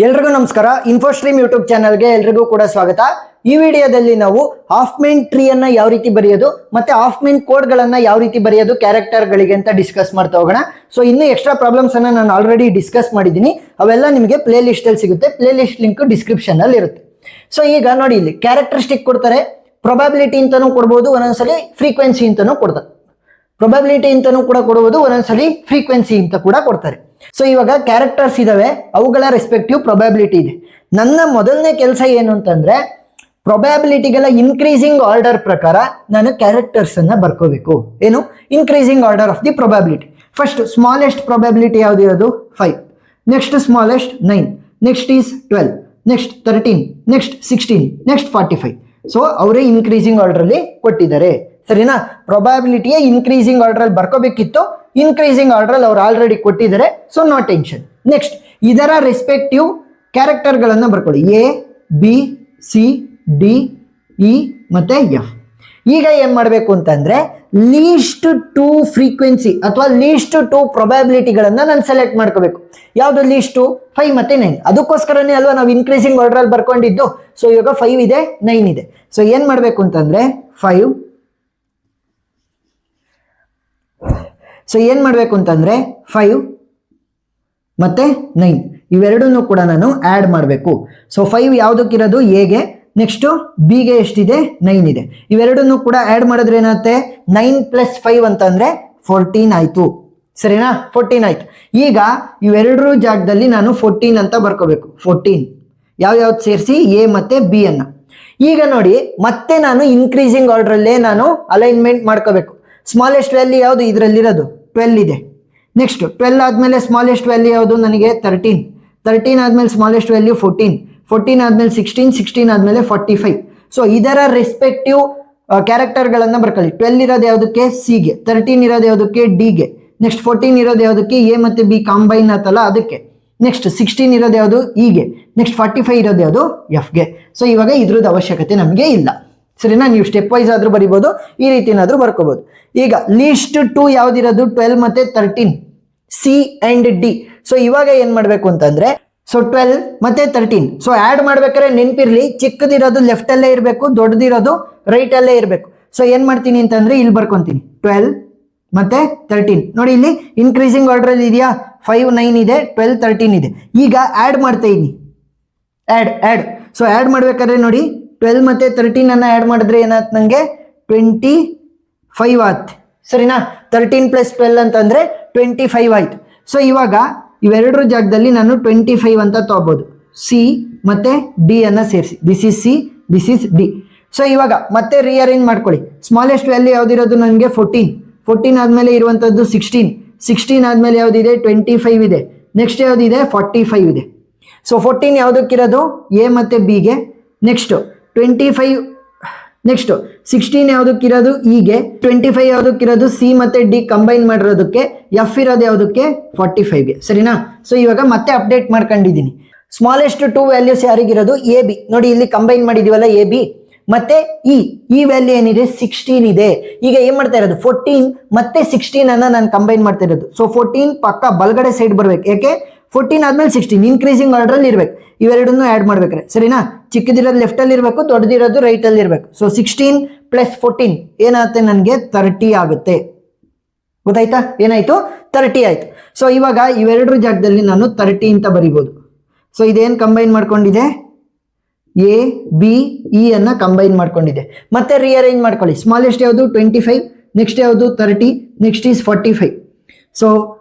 ಎಲ್ರಿಗೂ ನಮಸ್ಕಾರ. ಇನ್ಫೋಸ್ಟ್ರೀಮ್ ಯೂಟ್ಯೂಬ್ ಚಾನಲ್ಗೆ ಎಲ್ರಿಗೂ ಕೂಡ ಸ್ವಾಗತ. ಈ ವಿಡಿಯೋದಲ್ಲಿ ನಾವು ಹಾಫ್ ಮೈನ್ ಟ್ರೀ ಅನ್ನ ಯಾವ ರೀತಿ ಬರೆಯೋದು ಮತ್ತೆ ಹಾಫ್ ಮೈನ್ ಕೋಡ್ ಗಳನ್ನ ಯಾವ ರೀತಿ ಬರೆಯೋದು ಕ್ಯಾರೆಕ್ಟರ್ ಗಳಿಗೆ ಅಂತ ಡಿಸ್ಕಸ್ ಮಾಡ್ತಾ ಹೋಗೋಣ. ಸೊ ಇನ್ನು ಎಕ್ಸ್ಟ್ರಾ ಪ್ರಾಬ್ಲಮ್ಸ್ ಅನ್ನ ನಾನು ಆಲ್ರೆಡಿ ಡಿಸ್ಕಸ್ ಮಾಡಿದ್ದೀನಿ, ಅವೆಲ್ಲ ನಿಮಗೆ ಪ್ಲೇ ಲಿಸ್ಟ್ ಅಲ್ಲಿ ಸಿಗುತ್ತೆ. ಪ್ಲೇ ಲಿಸ್ಟ್ ಲಿಂಕ್ ಡಿಸ್ಕ್ರಿಪ್ಷನ್ ಅಲ್ಲಿ ಇರುತ್ತೆ. ಸೊ ಈಗ ನೋಡಿ, ಇಲ್ಲಿ ಕ್ಯಾರೆಕ್ಟರಿಸ್ಟಿಕ್ ಕೊಡ್ತಾರೆ, ಪ್ರೊಬಬಿಲಿಟಿ ಅಂತಾನೂ ಕೊಡ್ಬೋದು, ಒಂದೊಂದ್ಸಲಿ ಫ್ರೀಕ್ವೆನ್ಸಿ ಅಂತಾನೂ ಕೊಡ್ತಾರೆ. ಪ್ರೊಬಬಿಲಿಟಿ ಅಂತಾನೂ ಕೂಡ ಕೊಡಬಹುದು, ಒಂದೊಂದ್ಸಲಿ ಫ್ರೀಕ್ವೆನ್ಸಿ ಅಂತ ಕೂಡ ಕೊಡ್ತಾರೆ. ಸೊ ಇವಾಗ ಕ್ಯಾರೆಕ್ಟರ್ಸ್ ಇದಾವೆ, ಅವುಗಳ ರೆಸ್ಪೆಕ್ಟಿವ್ ಪ್ರೊಬಬಿಲಿಟಿ ಇದೆ. ನನ್ನ ಮೊದಲನೇ ಕೆಲಸ ಏನು ಅಂತಂದ್ರೆ, ಪ್ರೊಬಬಿಲಿಟಿಗಳ ಇನ್ಕ್ರೀಸಿಂಗ್ ಆರ್ಡರ್ ಪ್ರಕಾರ ನಾನು ಕ್ಯಾರೆಕ್ಟರ್ಸ್ ಅನ್ನ ಬರ್ಕೋಬೇಕು. ಏನು? Increasing order of the probability. First smallest probability ಯಾವ್ದು ಇರೋದು? 5. Next smallest 9, next is 12, next 13, next 16, next 45. So ಅವರೇ ಇನ್ಕ್ರೀಸಿಂಗ್ ಆರ್ಡರ್ ಅಲ್ಲಿ ಕೊಟ್ಟಿದ್ದಾರೆ, ಸರಿನಾ? ಪ್ರೊಬಬಿಲಿಟಿಯ ಇನ್ಕ್ರೀಸಿಂಗ್ ಆರ್ಡರ್ ಅಲ್ಲಿ ಬರ್ಕೋಬೇಕಿತ್ತು, ಇನ್ಕ್ರೀಸಿಂಗ್ ಆರ್ಡರ್ ಅಲ್ಲಿ ಅವ್ರು ಆಲ್ರೆಡಿ ಕೊಟ್ಟಿದ್ದಾರೆ. So no tension. ನೆಕ್ಸ್ಟ್ ಇದರ ರೆಸ್ಪೆಕ್ಟಿವ್ ಕ್ಯಾರೆಕ್ಟರ್ ಗಳನ್ನ ಬರ್ಕೊಳ್ಳಿ. A, B, C, D, E ಮತ್ತೆ ಎಫ್. ಈಗ ಏನ್ ಮಾಡಬೇಕು ಅಂತಂದ್ರೆ, ಲೀಸ್ಟ್ ಟು ಫ್ರೀಕ್ವೆನ್ಸಿ ಅಥವಾ ಲೀಸ್ಟ್ ಟು ಪ್ರೊಬಬಿಲಿಟಿಗಳನ್ನ ನಾನು ಸೆಲೆಕ್ಟ್ ಮಾಡ್ಕೋಬೇಕು. ಯಾವ್ದು ಲೀಸ್ಟ್? 5 ಮತ್ತೆ 9. ಅದಕ್ಕೋಸ್ಕರನೇ ಅಲ್ವಾ ನಾವು ಇನ್ಕ್ರೀಸಿಂಗ್ ಆರ್ಡರ್ ಅಲ್ಲಿ ಬರ್ಕೊಂಡಿದ್ದು. ಸೊ ಇವಾಗ 5 ಇದೆ, 9 ಇದೆ. ಸೊ ಏನ್ ಮಾಡ್ಬೇಕು ಅಂತಂದ್ರೆ 5 ಮತ್ತೆ 9 ಇವೆರಡನ್ನು ಕೂಡ ನಾನು ಆಡ್ ಮಾಡಬೇಕು. ಸೊ 5 ಯಾವುದಕ್ಕಿರೋದು? ಎಗೆ, ನೆಕ್ಸ್ಟ್ ಬಿಗೆ ಎಷ್ಟಿದೆ? 9 ಇದೆ. ಇವೆರಡನ್ನು ಕೂಡ ಆಡ್ ಮಾಡಿದ್ರೆ ಏನಾಗುತ್ತೆ? 9 + 5 ಅಂತಂದ್ರೆ 14 ಆಯ್ತು, ಸರಿನಾ? 14 ಆಯ್ತು. ಈಗ ಇವೆರಡರ ಜಾಗದಲ್ಲಿ ನಾನು 14 ಅಂತ ಬರ್ಕೋಬೇಕು. 14 ಯಾವ್ಯಾವ್ದು ಸೇರಿಸಿ? ಎ ಮತ್ತೆ ಬಿ ಅನ್ನ. ಈಗ ನೋಡಿ, ಮತ್ತೆ ನಾನು ಇನ್ಕ್ರೀಸಿಂಗ್ ಆರ್ಡರ್ ಅಲ್ಲೇ ನಾನು ಅಲೈನ್ಮೆಂಟ್ ಮಾಡ್ಕೋಬೇಕು. ಸ್ಮಾಲೆಸ್ಟ್ ವ್ಯಾಲ್ಯೂ ಯಾವುದು? ಇದರಲ್ಲಿರೋದು 12 ಇದೆ. ನೆಕ್ಸ್ಟ್ 12 ಆದ್ಮೇಲೆ ಸ್ಮಾಲೆಸ್ಟ್ ವ್ಯಾಲ್ಯೂ ಯಾವುದು? ನನಗೆ 13. 13 ಆದ್ಮೇಲೆ ಸ್ಮಾಲೆಸ್ಟ್ ವ್ಯಾಲ್ಯೂ 14. 14 ಆದ್ಮೇಲೆ 16. 16 ಆದ್ಮೇಲೆ 45. ಸೊ ಇದರ ರೆಸ್ಪೆಕ್ಟಿವ್ ಕ್ಯಾರೆಕ್ಟರ್ ಗಳನ್ನ ಬರ್ಕೊಳ್ಳಿ. 12 ಇರೋದು ಯಾವುದಕ್ಕೆ? ಸಿಗೆ. 13 ಇರೋದು ಯಾವುದಕ್ಕೆ? ಡಿಗೆ. ನೆಕ್ಸ್ಟ್ 14 ಇರೋದು ಯಾವುದಕ್ಕೆ? ಎ ಮತ್ತೆ ಬಿ ಕಾಂಬೈನ್ ಆತಲ್ಲ ಅದಕ್ಕೆ. ನೆಕ್ಸ್ಟ್ 16 ಇರೋದು ಯಾವುದು? ಇಗೆ. ನೆಕ್ಸ್ಟ್ 45 ಇರೋದು ಯಾವುದು? ಎಫ್ಗೆ. ಸೊ ಇವಾಗ ಇದ್ರದ್ದು ಅವಶ್ಯಕತೆ ನಮಗೆ ಇಲ್ಲ, ಸರಿನಾ? ನೀವು ಸ್ಟೆಪ್ ವೈಸ್ ಆದ್ರೂ ಬರಿಬೋದು, ಈ ರೀತಿನಾದ್ರೂ ಬರ್ಕೋಬಹುದು. ಈಗ ಲೀಸ್ಟ್ ಟು ಯಾವ್ದಿರೋದು? 12 ಮತ್ತೆ 13, ಸಿ ಅಂಡ್ ಡಿ. ಸೊ ಇವಾಗ ಏನ್ ಮಾಡ್ಬೇಕು ಅಂತಂದ್ರೆ, ಸೊ 12 ಮತ್ತೆ 13. ಸೊ ಆಡ್ ಮಾಡ್ಬೇಕಾದ್ರೆ ನೆನ್ಪಿರ್ಲಿ, ಚಿಕ್ಕದಿರೋದು ಲೆಫ್ಟ್ ಅಲ್ಲೇ ಇರಬೇಕು, ದೊಡ್ಡದಿರೋದು ರೈಟ್ ಅಲ್ಲೇ ಇರಬೇಕು. ಸೊ ಏನ್ ಮಾಡ್ತೀನಿ ಅಂತಂದ್ರೆ, ಇಲ್ಲಿ ಬರ್ಕೊಂತೀನಿ 12 ಮತ್ತೆ 13. ನೋಡಿ ಇಲ್ಲಿ ಇನ್ಕ್ರೀಸಿಂಗ್ ಆರ್ಡರ್ ಅಲ್ಲಿ ಇದೆಯಾ? 5, 9 ಇದೆ, 12, 13 ಇದೆ. ಈಗ ಆಡ್ ಮಾಡ್ತಾ ಇದೀನಿ, ಆಡ್. ಸೊ ಆಡ್ ಮಾಡ್ಬೇಕಾದ್ರೆ ನೋಡಿ, 12 ಮತ್ತೆ 13 ಅನ್ನ ಆಡ್ ಮಾಡಿದ್ರೆ ಏನಾಯ್ತು? ನನಗೆ 25 ಆಯ್ತು, ಸರಿನಾ? 13 + 12 ಅಂತಂದ್ರೆ 25 ಆಯ್ತು. ಸೊ ಇವಾಗ ಇವೆರಡರ ಜಾಗದಲ್ಲಿ ನಾನು 25 ಅಂತ ತಗೋಬಹುದು. ಸಿ ಮತ್ತೆ ಡಿ ಅನ್ನ ಸೇರಿಸಿ, this is C, this is D. So ಇವಾಗ ಮತ್ತೆ ರಿಅರೇಂಜ್ ಮಾಡ್ಕೊಳ್ಳಿ. ಸ್ಮಾಲೆಸ್ಟ್ ವ್ಯಾಲ್ಯೂ ಯಾವ್ದಿರೋದು? ನನಗೆ 14. 14 ಆದ್ಮೇಲೆ ಇರುವಂತದ್ದು 16. 16 ಆದ್ಮೇಲೆ ಯಾವ್ದಿದೆ? 25 ಇದೆ. ನೆಕ್ಸ್ಟ್ ಯಾವ್ದಿದೆ? 45 ಇದೆ. ಸೊ 14 ಯಾವ್ದಕ್ಕಿರೋದು? ಎ ಮತ್ತೆ ಬಿಗೆ. ನೆಕ್ಸ್ಟ್ 25, ನೆಕ್ಸ್ಟ್ 16 ಯಾವ್ದಕ್ಕಿರೋದು? ಇಗೆ. 25 ಯಾವ್ದಕ್ಕಿರೋದು? ಸಿ ಮತ್ತೆ ಡಿ ಕಂಬೈನ್ ಮಾಡಿರೋದಕ್ಕೆ. ಎಫ್ ಇರೋದು ಯಾವ್ದಕ್ಕೆ? 45ಗೆ, ಸರಿನಾ? ಸೊ ಇವಾಗ ಮತ್ತೆ ಅಪ್ಡೇಟ್ ಮಾಡ್ಕೊಂಡಿದ್ದೀನಿ. ಸ್ಮಾಲೆಸ್ಟ್ 2 ವ್ಯಾಲ್ಯೂಸ್ ಯಾರಿಗಿರೋದು? A B. ನೋಡಿ ಇಲ್ಲಿ ಕಂಬೈನ್ ಮಾಡಿದೀವಲ್ಲ, ಎ ಬಿ ಮತ್ತೆ ಈ ವ್ಯಾಲ್ಯೂ ಏನಿದೆ? 16 ಇದೆ. ಈಗ ಏನ್ ಮಾಡ್ತಾ ಇರೋದು? 14 ಮತ್ತೆ 16 ಅನ್ನ ನಾನು ಕಂಬೈನ್ ಮಾಡ್ತಾ ಇರೋದು. ಸೊ 14 ಪಕ್ಕ ಬಲಗಡೆ ಸೈಡ್ ಬರ್ಬೇಕು. ಯಾಕೆ? 14 ಆದ್ಮೇಲೆ 16 ಇನ್ಕ್ರೀಸಿಂಗ್ ಆರ್ಡರ್ ಅಲ್ಲಿ ಇರ್ಬೇಕು. ಇವೆರಡನ್ನು ಆಡ್ ಮಾಡ್ಬೇಕಾರೆ, ಸರಿನಾ? ಚಿಕ್ಕದಿರೋದು ಲೆಫ್ಟ್ ಅಲ್ಲಿ ಇರಬೇಕು, ದೊಡ್ಡದಿರೋದು ರೈಟ್ ಅಲ್ಲಿ ಇರಬೇಕು. ಸೊ 16 + 14 ಏನಾಗುತ್ತೆ? ನನಗೆ 30 ಆಗುತ್ತೆ. ಗೊತ್ತಾಯ್ತಾ? ಏನಾಯ್ತು? 30 ಆಯ್ತು. ಸೊ ಇವಾಗ ಇವೆರಡರ ಜಾಗದಲ್ಲಿ ನಾನು 30 ಅಂತ ಬರಿಬಹುದು. ಸೊ ಇದೇನ್ ಕಂಬೈನ್ ಮಾಡ್ಕೊಂಡಿದೆ? ಎ ಬಿ ಇ ಅನ್ನ ಕಂಬೈನ್ ಮಾಡ್ಕೊಂಡಿದೆ. ಮತ್ತೆ ರಿಅರೇಂಜ್ ಮಾಡ್ಕೊಳ್ಳಿ. ಸ್ಮಾಲೆಸ್ಟ್ ಯಾವುದು? 25. ನೆಕ್ಸ್ಟ್ ಯಾವುದು? 30. Next is 45. ಸೊ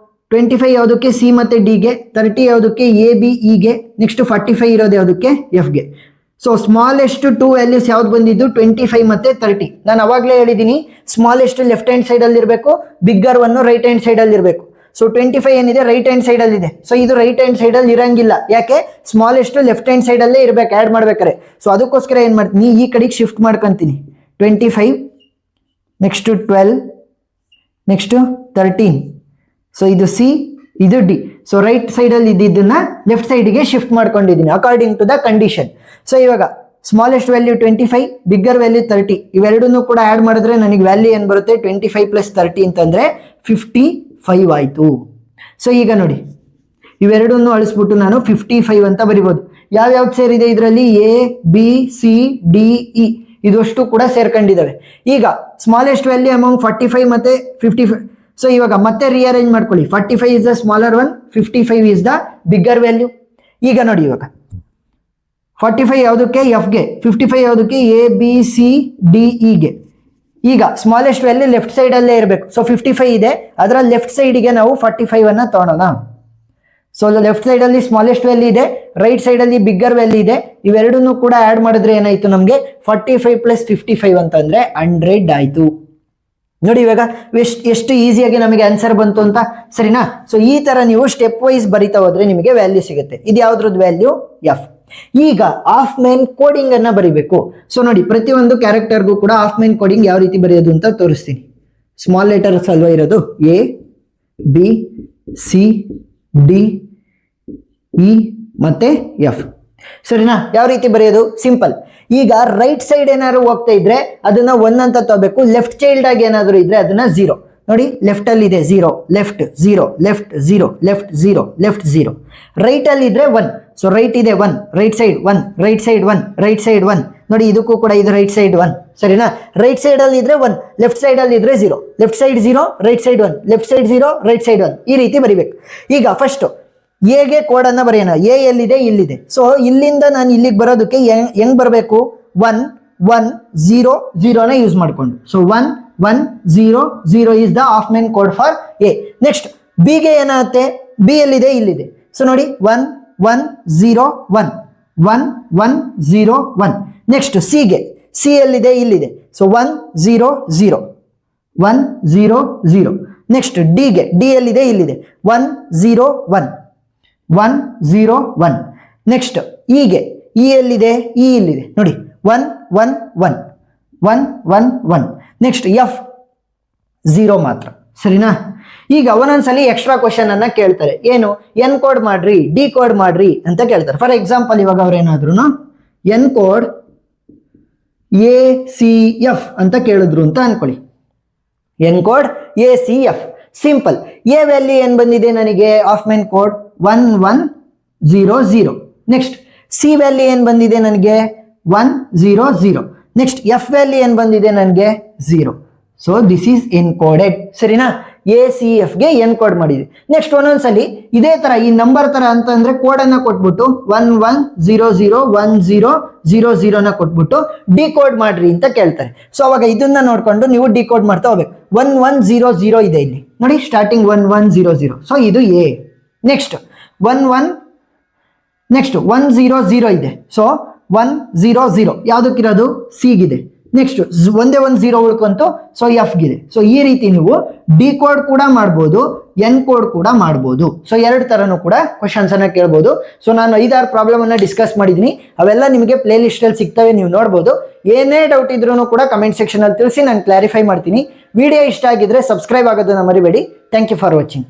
25 ಯಾವುದಕ್ಕೆ? ಸಿ ಮತ್ತೆ ಡಿಗೆ. 30 ಯಾವುದಕ್ಕೆ? ಎ ಬಿ ಇಗೆ. ನೆಕ್ಸ್ಟ್ 45 ಇರೋದು ಯಾವುದಕ್ಕೆ? ಎಫ್ಗೆ. ಸೊ ಸ್ಮಾಲೆಸ್ಟ್ 2 ವ್ಯಾಲ್ಯೂಸ್ ಯಾವ್ದು ಬಂದಿದ್ದು? 25 ಮತ್ತೆ 30. ನಾನು ಅವಾಗಲೇ ಹೇಳಿದ್ದೀನಿ, ಸ್ಮಾಲೆಸ್ಟ್ ಲೆಫ್ಟ್ ಹ್ಯಾಂಡ್ ಸೈಡ್ ಅಲ್ಲಿ ಇರಬೇಕು, bigger one right hand side ಅಲ್ಲಿ ಇರಬೇಕು. ಸೊ 25 ಏನಿದೆ? ರೈಟ್ ಹ್ಯಾಂಡ್ ಸೈಡ್ ಅಲ್ಲಿ ಇದೆ. ಸೊ ಇದು ರೈಟ್ ಹ್ಯಾಂಡ್ ಸೈಡ್ ಅಲ್ಲಿ ಇರಂಗಿಲ್ಲ. ಯಾಕೆ? ಸ್ಮಾಲೆಸ್ಟ್ ಲೆಫ್ಟ್ ಹ್ಯಾಂಡ್ ಸೈಡ್ ಅಲ್ಲೇ ಇರ್ಬೇಕು ಆಡ್ ಮಾಡ್ಬೇಕಾರೆ. ಸೊ ಅದಕ್ಕೋಸ್ಕರ ಏನ್ ಮಾಡ್ತೀನಿ, ಈ ಕಡೆಗೆ ಶಿಫ್ಟ್ ಮಾಡ್ಕೊಂತೀನಿ. 25, ನೆಕ್ಸ್ಟ್ 12, ನೆಕ್ಸ್ಟ್ 13. ಸೊ ಇದು ಸಿ, ಇದು ಡಿ. ಸೊ ರೈಟ್ ಸೈಡ್ ಅಲ್ಲಿ ಇದ್ದಿದ್ದನ್ನ ಲೆಫ್ಟ್ ಸೈಡ್ಗೆ ಶಿಫ್ಟ್ ಮಾಡ್ಕೊಂಡಿದ್ದೀನಿ according to the condition. So ಇವಾಗ ಸ್ಮಾಲೆಸ್ಟ್ ವ್ಯಾಲ್ಯೂ 25, ಬಿಗ್ಗರ್ ವ್ಯಾಲ್ಯೂ 30. ಇವೆರಡನ್ನು ಕೂಡ ಆಡ್ ಮಾಡಿದ್ರೆ ನನಗೆ ವ್ಯಾಲ್ಯೂ ಏನ್ ಬರುತ್ತೆ? 25 + 30 ಅಂತಂದ್ರೆ 55 ಆಯ್ತು. ಸೊ ಈಗ ನೋಡಿ, ಇವೆರಡನ್ನು ಅಳಿಸ್ಬಿಟ್ಟು ನಾನು 55 ಅಂತ ಬರಿಬೋದು. ಯಾವ್ಯಾವ್ದು ಸೇರಿದೆ ಇದರಲ್ಲಿ? A B C D E ಇದಷ್ಟು ಕೂಡ ಸೇರ್ಕೊಂಡಿದ್ದಾವೆ. ಈಗ ಸ್ಮಾಲೆಸ್ಟ್ ವ್ಯಾಲ್ಯೂ ಅಮೌಂಗ್ 45 ಮತ್ತೆ 55. ಸೊ ಇವಾಗ ಮತ್ತೆ ರಿಅರೇಂಜ್ ಮಾಡ್ಕೊಳ್ಳಿ. 45 is the smaller one, 55 is the bigger value. ಈಗ ನೋಡಿ ಇವಾಗ 45 ಯಾವುದಕ್ಕೆ? ಎಫ್ಗೆ. 55 ಯಾವುದಕ್ಕೆ? ಎ ಬಿ ಸಿ ಡಿ ಇಗೆ. ಈಗ ಸ್ಮಾಲೆಸ್ಟ್ ವ್ಯಾಲ್ಯೂ ಲೆಫ್ಟ್ ಸೈಡಲ್ಲೇ ಇರಬೇಕು. ಸೊ 55 ಇದೆ, ಅದರ ಲೆಫ್ಟ್ ಸೈಡಿಗೆ ನಾವು 45 ಅನ್ನ ತಗೊಳ್ಳೋಣ. ಸೊ ಲೆಫ್ಟ್ ಸೈಡಲ್ಲಿ ಸ್ಮಾಲೆಸ್ಟ್ ವ್ಯಾಲ್ಯೂ ಇದೆ, ರೈಟ್ ಸೈಡಲ್ಲಿ ಬಿಗ್ಗರ್ ವ್ಯಾಲ್ಯೂ ಇದೆ. ಇವೆರಡನ್ನೂ ಕೂಡ ಆ್ಯಡ್ ಮಾಡಿದ್ರೆ ಏನಾಯಿತು ನಮಗೆ? 45 ಪ್ಲಸ್ 55 ಅಂತಂದರೆ 100 ಆಯಿತು. ನೋಡಿ ಇವಾಗ ಎಷ್ಟು ಈಸಿಯಾಗಿ ನಮಗೆ ಆನ್ಸರ್ ಬಂತು ಅಂತ, ಸರಿನಾ? ಸೊ ಈ ಥರ ನೀವು ಸ್ಟೆಪ್ ವೈಸ್ ಬರಿತಾ ಹೋದ್ರೆ ನಿಮಗೆ ವ್ಯಾಲ್ಯೂ ಸಿಗುತ್ತೆ. ಇದು ಯಾವುದ್ರದ್ದು ವ್ಯಾಲ್ಯೂ? ಎಫ್. ಈಗ ಆಫ್ ಮೇನ್ ಕೋಡಿಂಗ್ ಅನ್ನ ಬರಿಬೇಕು. ಸೊ ನೋಡಿ ಪ್ರತಿಯೊಂದು ಕ್ಯಾರೆಕ್ಟರ್ಗೂ ಕೂಡ ಆಫ್ ಮೇನ್ ಕೋಡಿಂಗ್ ಯಾವ ರೀತಿ ಬರೆಯೋದು ಅಂತ ತೋರಿಸ್ತೀನಿ. ಸ್ಮಾಲ್ ಲೆಟರ್ಸ್ ಅಲ್ವಾ ಇರೋದು? A B C D E ಮತ್ತೆ ಎಫ್, ಸರಿನಾ? ಯಾವ ರೀತಿ ಬರೆಯೋದು? ಸಿಂಪಲ್. ಈಗ ರೈಟ್ ಸೈಡ್ ಏನಾದ್ರು ಹೋಗ್ತಾ ಇದ್ರೆ ಅದನ್ನ 1 ಅಂತ ತಗೋಬೇಕು. ಲೆಫ್ಟ್ ಚೈಲ್ಡ್ ಆಗಿ ಏನಾದ್ರು ಇದ್ರೆ ಅದನ್ನ 0 ನೋಡಿ. ಲೆಫ್ಟ್ ಅಲ್ಲಿ ಇದೆ 0, left 0, left 0, left 0, left 0. Right ಅಲ್ಲಿ ಇದ್ರೆ 1. ಸೊ ರೈಟ್ ಇದೆ 1, right side 1, right side 1, right side 1. ನೋಡಿ ಇದಕ್ಕೂ ಕೂಡ ಇದು ರೈಟ್ ಸೈಡ್ 1, ಸರಿನಾ? ರೈಟ್ ಸೈಡ್ ಅಲ್ಲಿ ಇದ್ರೆ 1, ಲೆಫ್ಟ್ ಸೈಡ್ ಅಲ್ಲಿ ಇದ್ರೆ 0, left side 0, right side 1, left side 0, right side 1. ಈ ರೀತಿ ಬರಿಬೇಕು. ಈಗ ಫಸ್ಟ್ ಎಗೆ ಕೋಡ್ ಅನ್ನ ಬರೆಯೋಣ. ಎ ಎಲ್ಲಿದೆ? ಇಲ್ಲಿದೆ. ಸೊ ಇಲ್ಲಿಂದ ನಾನು ಇಲ್ಲಿಗೆ ಬರೋದಕ್ಕೆ ಹೆಂಗ್ ಬರಬೇಕು? 1 1 0 0ನ ಯೂಸ್ ಮಾಡ್ಕೊಂಡು. So 1 1 0 0 is the Huffman code for A. Next ಬಿಗೆ ಏನಾಗುತ್ತೆ? ಬಿ ಎಲ್ಲಿದೆ? ಇಲ್ಲಿದೆ. ಸೊ ನೋಡಿ 1 1 0 1 1 1 0 1. ನೆಕ್ಸ್ಟ್ ಸಿಗೆ, ಸಿ ಎಲ್ಲಿದೆ? ಇಲ್ಲಿದೆ. ಸೊ 1 0 0 1 0 0. ನೆಕ್ಸ್ಟ್ ಡಿಗೆ, ಡಿ ಎಲ್ಲಿದೆ? ಇಲ್ಲಿದೆ. 1 0 1 1 0 1. ನೆಕ್ಸ್ಟ್ ಇಗೆ, ಇ ಎಲ್ಲಿದೆ? ಇ ಇಲ್ಲಿದೆ. ನೋಡಿ 1 1 1 1 1 1. ನೆಕ್ಸ್ಟ್ ಎಫ್ 0 ಮಾತ್ರ, ಸರಿನಾ? ಈಗ ಒಂದೊಂದ್ಸಲಿ ಎಕ್ಸ್ಟ್ರಾ ಕ್ವಶನ್ ಅನ್ನ ಕೇಳ್ತಾರೆ. ಏನು? ಎನ್ ಕೋಡ್ ಮಾಡ್ರಿ, ಡಿ ಕೋಡ್ ಮಾಡ್ರಿ ಅಂತ ಕೇಳ್ತಾರೆ. ಫಾರ್ ಎಕ್ಸಾಂಪಲ್ ಇವಾಗ ಅವ್ರೇನಾದ್ರು encode A C F ಅಂತ ಕೇಳಿದ್ರು ಅಂತ ಅನ್ಕೊಳ್ಳಿ. Encode A C F. Simple. A value ಏನ್ ಬಂದಿದೆ ನನಗೆ? Huffman code 1 1 0 0. Next C value ಏನ್ ಬಂದಿದೆ ನನಗೆ? 1 0 0. ನೆಕ್ಸ್ಟ್ ಎಫ್ ವ್ಯಾಲ್ಯೂ ಏನ್ ಬಂದಿದೆ ನನಗೆ? 0. ಸೊ ದಿಸ್ ಈಸ್ ಎನ್ಕೋಡೆಡ್, ಸರಿನಾ? ಎ ಸಿ ಎಫ್ ಗೆ ಎನ್ಕೋಡ್ ಮಾಡಿದೆ. ನೆಕ್ಸ್ಟ್ ಒಂದೊಂದ್ಸಲಿ ಇದೇ ತರ ಈ ನಂಬರ್ ತರ ಅಂತಂದ್ರೆ ಕೋಡ್ ಅನ್ನ ಕೊಟ್ಬಿಟ್ಟು 1 1 0 0 1 0 0 0 ನ ಕೊಟ್ಬಿಟ್ಟು ಡಿಕೋಡ್ ಮಾಡ್ರಿ ಅಂತ ಕೇಳ್ತಾರೆ. ಸೊ ಅವಾಗ ಇದನ್ನ ನೋಡ್ಕೊಂಡು ನೀವು ಡಿಕೋಡ್ ಮಾಡ್ತಾ ಹೋಗ್ಬೇಕು. 1 1 0 0 ಇದೆ ಇಲ್ಲಿ ನೋಡಿ, ಸ್ಟಾರ್ಟಿಂಗ್ 1 1 0 0. ಸೊ ಇದು ಎ. ನೆಕ್ಸ್ಟ್ 1 1 ನೆಕ್ಸ್ಟ್ 1 0 0 ಇದೆ. ಸೊ 1 0 0 ಯಾವುದಕ್ಕಿರೋದು? ಸಿಗಿದೆ. ನೆಕ್ಸ್ಟ್ ಒಂದೇ 1 0 ಉಳ್ಕೊಂತು. ಸೊ ಎಫ್ಗಿದೆ. ಸೊ ಈ ರೀತಿ ನೀವು ಡಿ ಕೋಡ್ ಕೂಡ ಮಾಡ್ಬೋದು, ಎನ್ ಕೋಡ್ ಕೂಡ ಮಾಡ್ಬೋದು. ಸೊ ಎರಡು ತರನು ಕೂಡ ಕ್ವಶನ್ಸ್ ಅನ್ನ ಕೇಳ್ಬೋದು. ಸೊ ನಾನು 5-6 ಪ್ರಾಬ್ಲಮ್ ಅನ್ನ ಡಿಸ್ಕಸ್ ಮಾಡಿದ್ದೀನಿ. ಅವೆಲ್ಲ ನಿಮಗೆ ಪ್ಲೇ ಲಿಸ್ಟ್ ಅಲ್ಲಿ ಸಿಗ್ತವೆ, ನೀವು ನೋಡ್ಬೋದು. ಏನೇ ಡೌಟ್ ಇದ್ರೂ ಕೂಡ ಕಮೆಂಟ್ ಸೆಕ್ಷನ್ ಅಲ್ಲಿ ತಿಳಿಸಿ, ನಾನು ಕ್ಲಾರಿಫೈ ಮಾಡ್ತೀನಿ. ವಿಡಿಯೋ ಇಷ್ಟ ಆಗಿದ್ರೆ ಸಬ್ಸ್ಕ್ರೈಬ್ ಆಗೋದನ್ನ ಮರಿಬೇಡಿ. Thank you for watching.